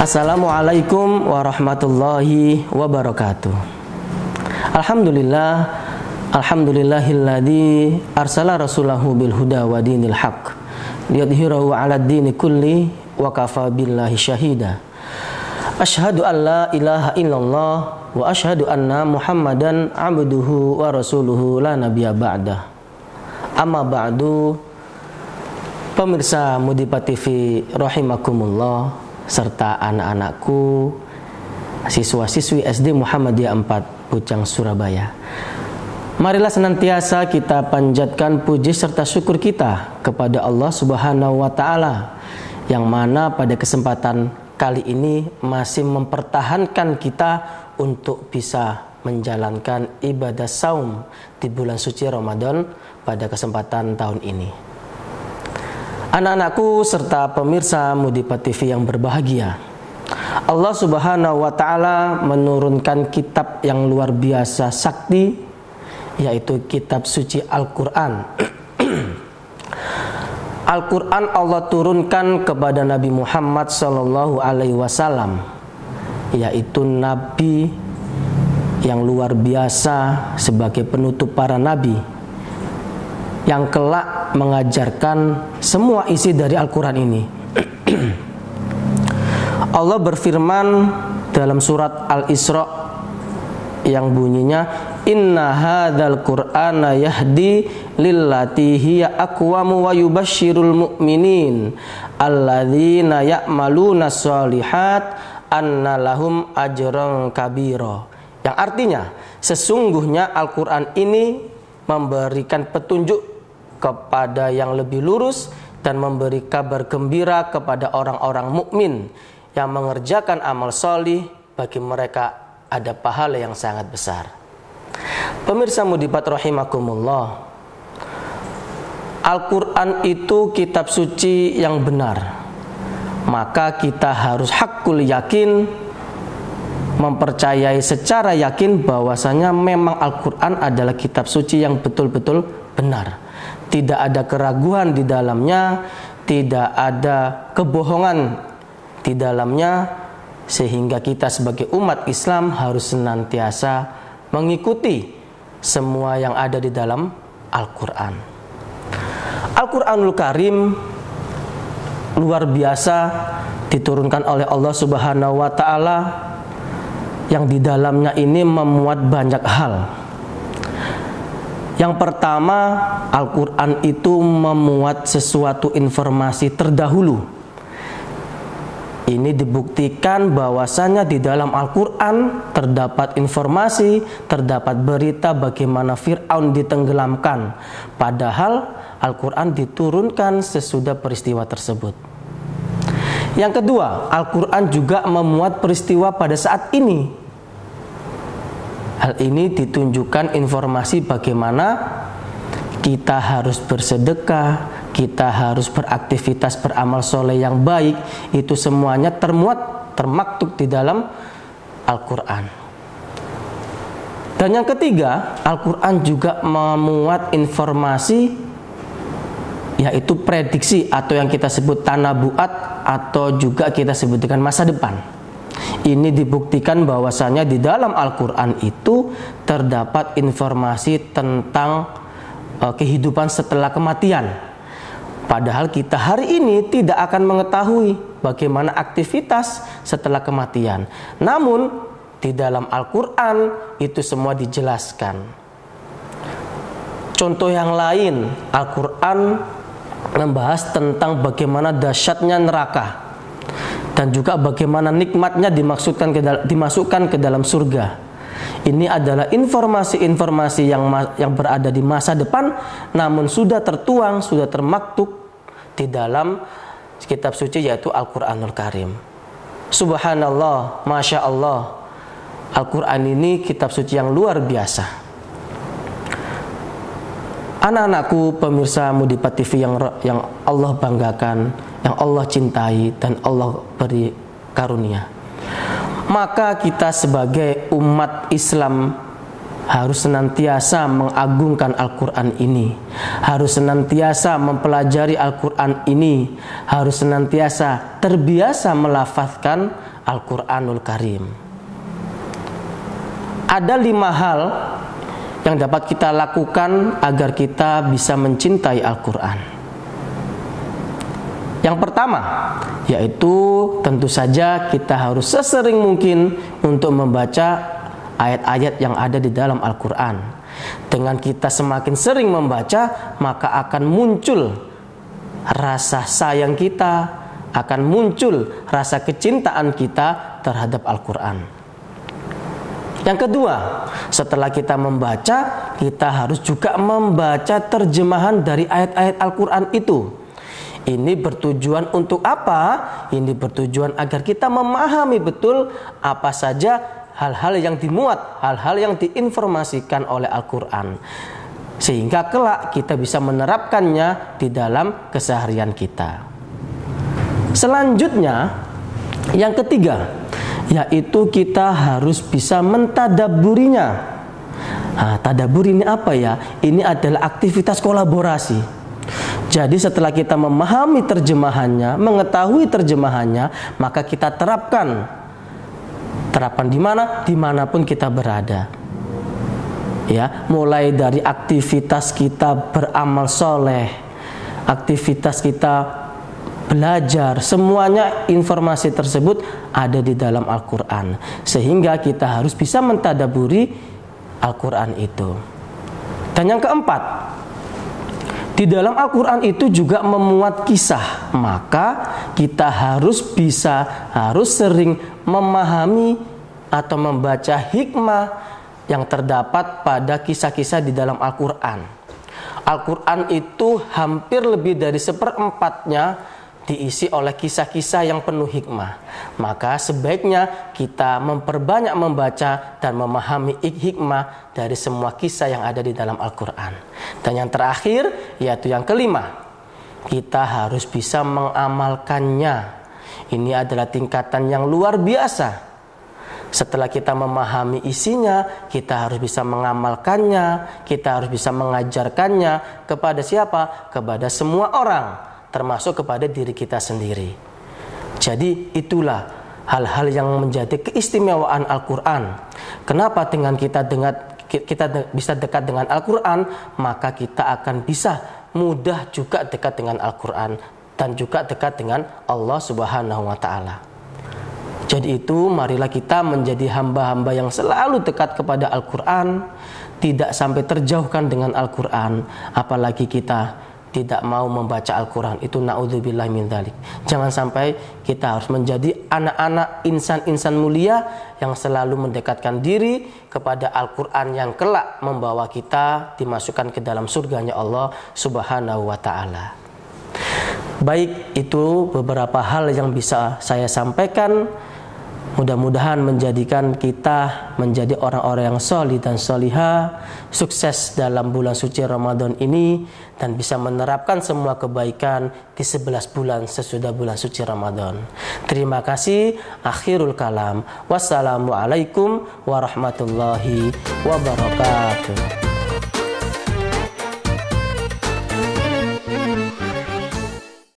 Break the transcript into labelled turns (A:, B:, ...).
A: Assalamualaikum warahmatullahi wabarakatuh. Alhamdulillahilladzi arsala rasulahu bil huda wa dinil haq liyudhhirahu 'alad dini kulli wa kafa billahi syahida. Asyhadu an la ilaha illallah wa asyhadu anna Muhammadan 'abduhu wa rasuluhu la nabiyya ba'dah. Amma ba'du. Pemirsa Mudipa TV rahimakumullah serta anak-anakku, siswa-siswi SD Muhammadiyah 4 Pucang Surabaya. Marilah senantiasa kita panjatkan puji serta syukur kita kepada Allah Subhanahu wa taala yang mana pada kesempatan kali ini masih mempertahankan kita untuk bisa menjalankan ibadah saum di bulan suci Ramadan pada kesempatan tahun ini. Anak-anakku serta pemirsa Mudipa TV yang berbahagia, Allah Subhanahu wa taala menurunkan kitab yang luar biasa sakti, yaitu kitab suci Al-Qur'an. Al-Qur'an Allah turunkan kepada Nabi Muhammad sallallahu alaihi wasallam, yaitu nabi yang luar biasa sebagai penutup para nabi, yang kelak mengajarkan semua isi dari Al-Quran ini. Allah berfirman dalam surat Al-Isra yang bunyinya, Inna hadzal Qur'ana yahdi lillati hiya aqwamu wa yubashshirul mu'minin alladzina ya'maluna sholihat anna lahum ajran kabira. Yang artinya, sesungguhnya Al-Quran ini memberikan petunjuk kepada yang lebih lurus dan memberi kabar gembira kepada orang-orang mukmin yang mengerjakan amal solih, bagi mereka ada pahala yang sangat besar. Pemirsa Mudipat rahimakumullah, Al-Quran itu kitab suci yang benar, maka kita harus hakul yakin, mempercayai secara yakin bahwasanya memang Al-Quran adalah kitab suci yang betul-betul benar. Tidak ada keraguan di dalamnya, tidak ada kebohongan di dalamnya, sehingga kita sebagai umat Islam harus senantiasa mengikuti semua yang ada di dalam Al-Quran. Al-Quranul Karim luar biasa, diturunkan oleh Allah Subhanahu wa taala, yang di dalamnya ini memuat banyak hal. Yang pertama, Al-Quran itu memuat sesuatu informasi terdahulu. Ini dibuktikan bahwasanya di dalam Al-Quran terdapat informasi, terdapat berita bagaimana Fir'aun ditenggelamkan. Padahal Al-Quran diturunkan sesudah peristiwa tersebut. Yang kedua, Al-Quran juga memuat peristiwa pada saat ini. Hal ini ditunjukkan informasi bagaimana kita harus bersedekah, kita harus beraktivitas beramal soleh yang baik. Itu semuanya termaktub di dalam Al-Quran. Dan yang ketiga, Al-Quran juga memuat informasi, yaitu prediksi atau yang kita sebut tanabuat, atau juga kita sebut dengan masa depan. Ini dibuktikan bahwasanya di dalam Al-Quran itu terdapat informasi tentang kehidupan setelah kematian. Padahal kita hari ini tidak akan mengetahui bagaimana aktivitas setelah kematian. Namun di dalam Al-Quran itu semua dijelaskan. Contoh yang lain, Al-Quran membahas tentang bagaimana dahsyatnya neraka dan juga bagaimana nikmatnya dimasukkan ke dalam surga. Ini adalah informasi-informasi yang berada di masa depan, namun sudah tertuang, sudah termaktub di dalam kitab suci, yaitu Al-Quranul Karim. Subhanallah, Masya Allah, Al-Quran ini kitab suci yang luar biasa. Anak-anakku, pemirsa Mudipa TV yang Allah banggakan, yang Allah cintai dan Allah beri karunia, maka kita sebagai umat Islam harus senantiasa mengagungkan Al-Quran ini, harus senantiasa mempelajari Al-Quran ini, harus senantiasa terbiasa melafazkan Al-Quranul Karim. Ada 5 hal yang dapat kita lakukan agar kita bisa mencintai Al-Quran. Yang pertama, yaitu tentu saja kita harus sesering mungkin untuk membaca ayat-ayat yang ada di dalam Al-Quran. Dengan kita semakin sering membaca, maka akan muncul rasa sayang kita, akan muncul rasa kecintaan kita terhadap Al-Quran. Yang kedua, setelah kita membaca, kita harus juga membaca terjemahan dari ayat-ayat Al-Quran itu. Ini bertujuan untuk apa? Ini bertujuan agar kita memahami betul apa saja hal-hal yang dimuat, hal-hal yang diinformasikan oleh Al-Quran, sehingga kelak kita bisa menerapkannya di dalam keseharian kita. Selanjutnya, yang ketiga, yaitu kita harus bisa mentadaburinya. Tadabur ini apa ya? Ini adalah aktivitas kolaborasi. Jadi setelah kita memahami terjemahannya, mengetahui terjemahannya, maka kita terapkan di mana? Dimanapun kita berada. Ya, mulai dari aktivitas kita beramal soleh, aktivitas kita belajar, semuanya informasi tersebut ada di dalam Al-Quran. Sehingga kita harus bisa mentadaburi Al-Quran itu. Dan yang keempat, di dalam Al-Quran itu juga memuat kisah. Maka kita harus sering memahami atau membaca hikmah yang terdapat pada kisah-kisah di dalam Al-Quran. Al-Quran itu hampir lebih dari 1/4-nya diisi oleh kisah-kisah yang penuh hikmah. Maka sebaiknya kita memperbanyak membaca dan memahami hikmah dari semua kisah yang ada di dalam Al-Quran. Dan yang terakhir, yaitu yang kelima, kita harus bisa mengamalkannya. Ini adalah tingkatan yang luar biasa. Setelah kita memahami isinya, kita harus bisa mengamalkannya, kita harus bisa mengajarkannya kepada siapa? Kepada semua orang, termasuk kepada diri kita sendiri. Jadi itulah hal-hal yang menjadi keistimewaan Al-Quran. Kenapa dengan kita bisa dekat dengan Al-Quran, maka kita akan bisa mudah juga dekat dengan Al-Quran dan juga dekat dengan Allah Subhanahu wa Ta'ala. Jadi itu, marilah kita menjadi hamba-hamba yang selalu dekat kepada Al-Quran, tidak sampai terjauhkan dengan Al-Quran, apalagi kita tidak mau membaca Al-Quran. Itu na'udzubillah min dzalik. Jangan sampai kita harus menjadi anak-anak insan-insan mulia yang selalu mendekatkan diri kepada Al-Quran yang kelak membawa kita dimasukkan ke dalam surganya Allah Subhanahu wa Ta'ala. Baik, itu beberapa hal yang bisa saya sampaikan. Mudah-mudahan menjadikan kita menjadi orang-orang yang solih dan solihah, sukses dalam bulan suci Ramadan ini, dan bisa menerapkan semua kebaikan di 11 bulan sesudah bulan suci Ramadan. Terima kasih. Akhirul kalam. Wassalamualaikum warahmatullahi wabarakatuh.